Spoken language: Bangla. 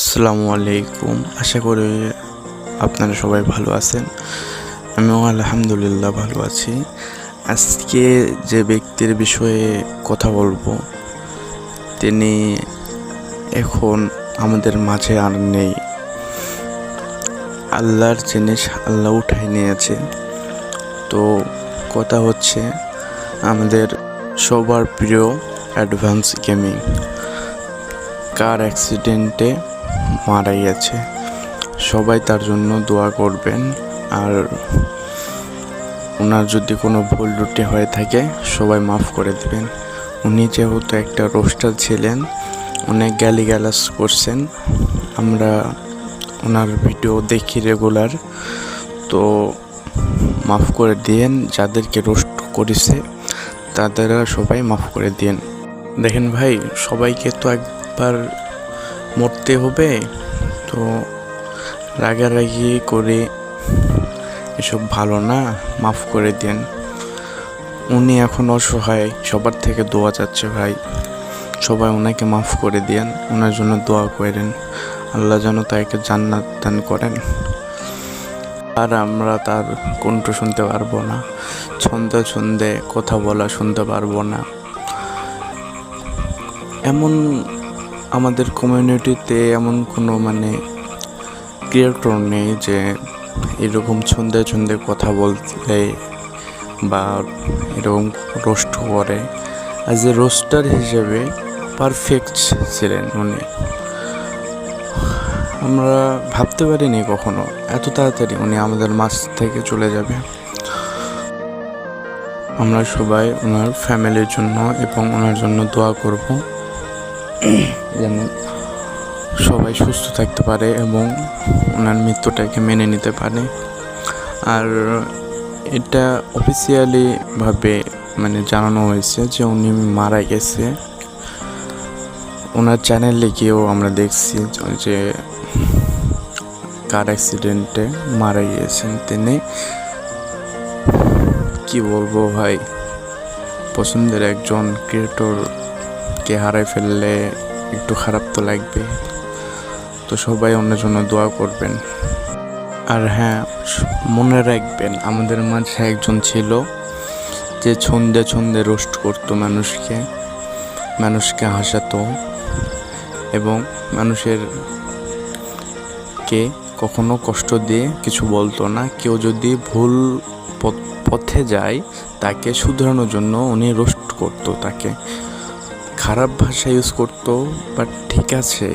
আসসালামু আলাইকুম। আশা করি আপনারা সবাই ভালো আছেন। আমিও আলহামদুলিল্লাহ ভালো আছি। আজকে যে ব্যক্তির বিষয়ে কথা বলবো, তিনি এখন আমাদের মাঝে আর নেই। আল্লাহর জিনিস আল্লাহ উঠাই নিয়েছে। তো কথা হচ্ছে আমাদের সবার প্রিয় অ্যাডভান্স গেমিং কার অ্যাক্সিডেন্টে মারা গেছে। সবাই তার জন্য দোয়া করবেন। আর ওনার যদি কোনো ভুল ত্রুটি হয়ে থাকে সবাই মাফ করে দেবেন। উনি যেহেতু একটা রোস্টার ছিলেন, অনেক গালিগালাজ করছেন, আমরা ওনার ভিডিও দেখি রেগুলার। তো মাফ করে দিয়েন, যাদেরকে রোস্ট করেছে তাদেরা সবাই মাফ করে দিয়েন। দেখেন ভাই, সবাইকে তো একবার মরতে হবে, তো রাগারাগি করে এসব ভালো না, মাফ করে দেন। উনি এখন অসহায়, সবার থেকে দোয়া চাচ্ছে ভাই, সবাই ওনাকে মাফ করে দেন, ওনার জন্য দোয়া করেন, আল্লাহ যেন তাকে জান্নাত দান করেন। আর আমরা তার কণ্ঠ শুনতে পারবো না, ছন্দে ছন্দে কথা বলা শুনতে পারবো না। এমন আমাদের কমিউনিটিতে এমন কোনো ক্রিয়েটর নেই যে এরকম ছন্দে ছন্দে কথা বলতে বা এরকম রোস্ট করে। অ্যাজ এ রোস্টার হিসেবে পারফেক্ট ছিলেন উনি। আমরা ভাবতে পারিনি কখনো এত তাড়াতাড়ি উনি আমাদের মাঝ থেকে চলে যাবে। আমরা সবাই ওনার ফ্যামিলির জন্য এবং ওনার জন্য দোয়া করব, যেন সবাই সুস্থ থাকতে পারে এবং ওনার মৃত্যুটাকে মেনে নিতে পারে। আর এটা অফিসিয়ালিভাবে জানানো হয়েছে যে উনি মারা গেছে। ওনার চ্যানেলে গিয়েও আমরা দেখছি যে কার অ্যাক্সিডেন্টে মারা গিয়েছেন তিনি। কি বলবো ভাই, পছন্দের একজন ক্রিয়েটরকে হারাই ফেললে একটু খারাপ তো লাগবে। তো সবাই ওনার জন্য দোয়া করবেন। আর হ্যাঁ, মনে রাখবেন আমাদের মাঝে একজন ছিল যে ছন্দে ছন্দে রোস্ট করতো মানুষকে হাসাতো এবং মানুষকে কখনো কষ্ট দিয়ে কিছু বলতো না। কেউ যদি ভুল পথে যায় তাকে শুধরানোর জন্য উনি রোস্ট করতো, তাকে খারাপ ভাষা ইউজ করতো। বাট ঠিক আছে,